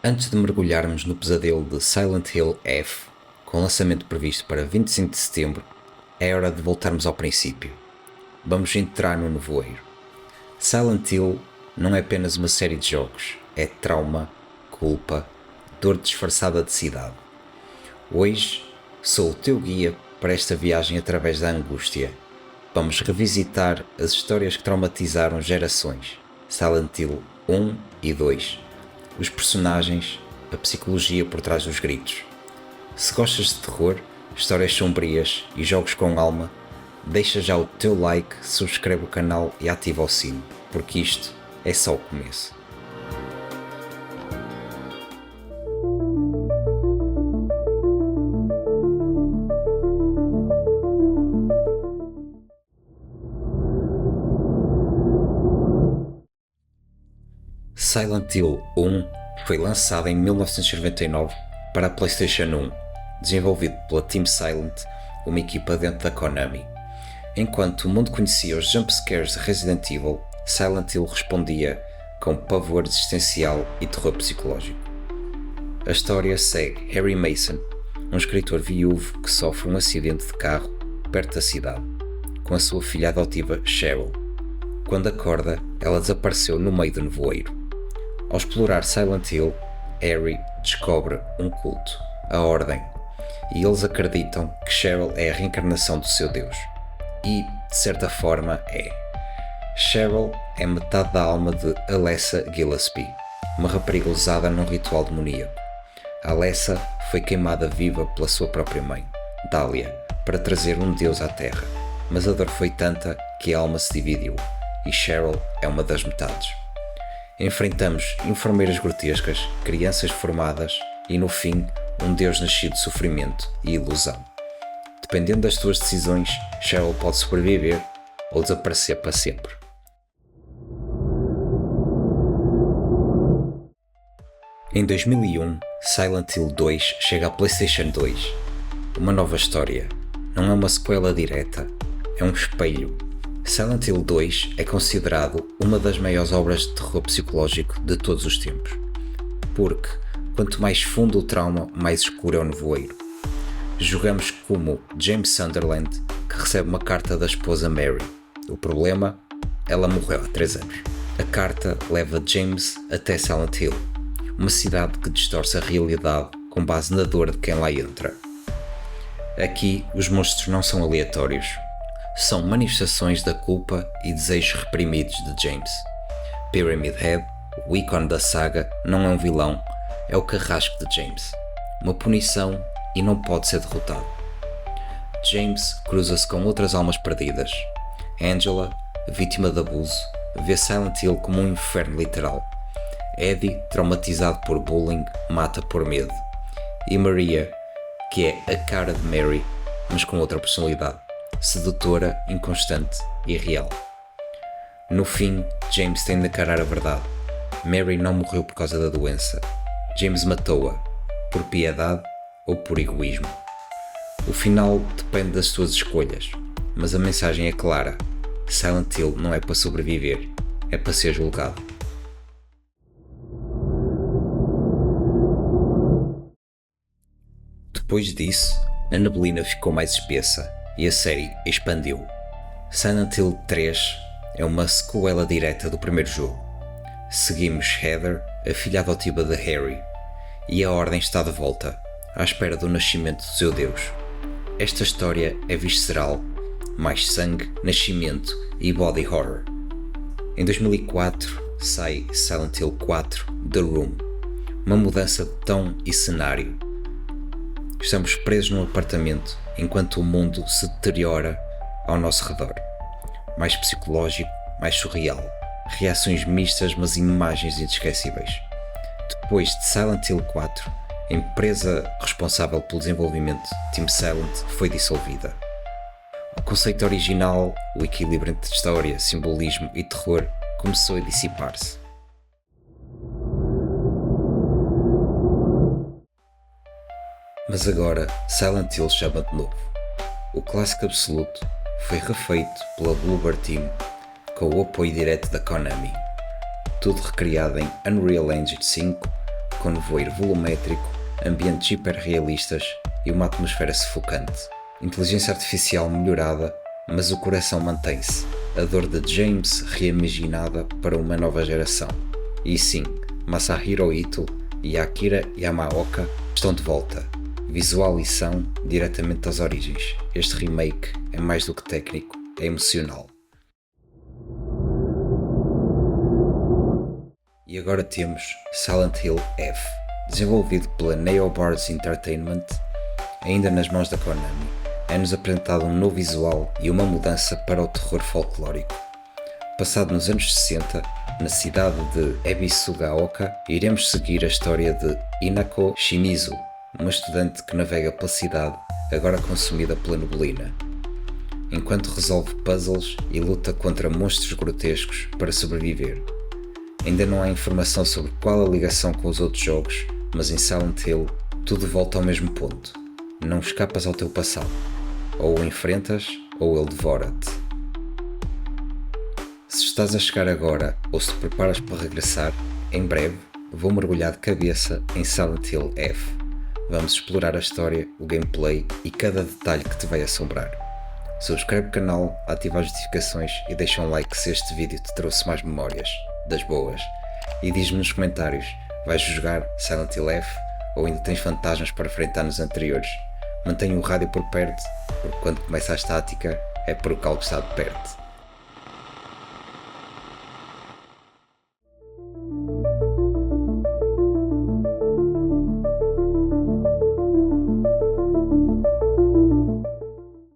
Antes de mergulharmos no pesadelo de Silent Hill F, com lançamento previsto para 25 de setembro, é hora de voltarmos ao princípio. Vamos entrar no nevoeiro. Silent Hill não é apenas uma série de jogos, é trauma, culpa, dor disfarçada de cidade. Hoje sou o teu guia para esta viagem através da angústia. Vamos revisitar as histórias que traumatizaram gerações, Silent Hill 1 e 2, os personagens, a psicologia por trás dos gritos. Se gostas de terror, histórias sombrias e jogos com alma, deixa já o teu like, subscreve o canal e ativa o sino, porque isto é só o começo. Silent Hill 1 foi lançado em 1999 para a PlayStation 1, desenvolvido pela Team Silent, uma equipa dentro da Konami. Enquanto o mundo conhecia os jumpscares de Resident Evil, Silent Hill respondia com pavor existencial e terror psicológico. A história segue Harry Mason, um escritor viúvo que sofre um acidente de carro perto da cidade, com a sua filha adotiva Cheryl. Quando acorda, ela desapareceu no meio do nevoeiro. Ao explorar Silent Hill, Harry descobre um culto, a Ordem, e eles acreditam que Cheryl é a reencarnação do seu Deus. E, de certa forma, é. Cheryl é metade da alma de Alessa Gillespie, uma rapariga usada num ritual demoníaco. Alessa foi queimada viva pela sua própria mãe, Dahlia, para trazer um Deus à Terra, mas a dor foi tanta que a alma se dividiu, e Cheryl é uma das metades. Enfrentamos enfermeiras grotescas, crianças formadas e, no fim, um Deus nascido de sofrimento e ilusão. Dependendo das tuas decisões, Cheryl pode sobreviver ou desaparecer para sempre. Em 2001, Silent Hill 2 chega à PlayStation 2. Uma nova história. Não é uma sequela direta, é um espelho. Silent Hill 2 é considerado uma das maiores obras de terror psicológico de todos os tempos. Porque, quanto mais fundo o trauma, mais escuro é o nevoeiro. Jogamos como James Sunderland, que recebe uma carta da esposa Mary. O problema? Ela morreu há 3 anos. A carta leva James até Silent Hill, uma cidade que distorce a realidade com base na dor de quem lá entra. Aqui, os monstros não são aleatórios. São manifestações da culpa e desejos reprimidos de James. Pyramid Head, o ícone da saga, não é um vilão, é o carrasco de James. Uma punição e não pode ser derrotado. James cruza-se com outras almas perdidas. Angela, vítima de abuso, vê Silent Hill como um inferno literal. Eddie, traumatizado por bullying, mata por medo. E Maria, que é a cara de Mary, mas com outra personalidade. Sedutora, inconstante e real. No fim, James tem de encarar a verdade. Mary não morreu por causa da doença. James matou-a, por piedade ou por egoísmo. O final depende das tuas escolhas, mas a mensagem é clara. Silent Hill não é para sobreviver, é para ser julgado. Depois disso, a neblina ficou mais espessa e a série expandiu. Silent Hill 3 é uma sequela direta do primeiro jogo. Seguimos Heather, a filha adotiva de Harry, e a Ordem está de volta, à espera do nascimento do seu Deus. Esta história é visceral, mais sangue, nascimento e body horror. Em 2004 sai Silent Hill 4 The Room, uma mudança de tom e cenário. Estamos presos num apartamento enquanto o mundo se deteriora ao nosso redor. Mais psicológico, mais surreal. Reações mistas, mas imagens inesquecíveis. Depois de Silent Hill 4, a empresa responsável pelo desenvolvimento, Team Silent, foi dissolvida. O conceito original, o equilíbrio entre história, simbolismo e terror, começou a dissipar-se. Mas agora Silent Hill chama de novo. O clássico absoluto foi refeito pela Bloober Team com o apoio direto da Konami. Tudo recriado em Unreal Engine 5 com nevoeiro volumétrico, ambientes hiperrealistas e uma atmosfera sufocante. Inteligência artificial melhorada, mas o coração mantém-se. A dor de James reimaginada para uma nova geração. E sim, Masahiro Ito e Akira Yamaoka estão de volta. Visual e som diretamente das origens. Este remake é mais do que técnico, é emocional. E agora temos Silent Hill F, desenvolvido pela Neobards Entertainment, ainda nas mãos da Konami. É-nos apresentado um novo visual e uma mudança para o terror folclórico. Passado nos anos 60, na cidade de Ebisugaoka, iremos seguir a história de Inako Shimizu, uma estudante que navega pela cidade, agora consumida pela neblina, enquanto resolve puzzles e luta contra monstros grotescos para sobreviver. Ainda não há informação sobre qual a ligação com os outros jogos, mas em Silent Hill tudo volta ao mesmo ponto. Não escapas ao teu passado. Ou o enfrentas, ou ele devora-te. Se estás a chegar agora, ou se te preparas para regressar, em breve vou mergulhar de cabeça em Silent Hill F. Vamos explorar a história, o gameplay e cada detalhe que te vai assombrar. Subscreve o canal, ativa as notificações e deixa um like se este vídeo te trouxe mais memórias, das boas. E diz-me nos comentários, vais jogar Silent Hill F ou ainda tens fantasmas para enfrentar nos anteriores? Mantenha o rádio por perto, porque quando começa a estática é porque algo está de perto.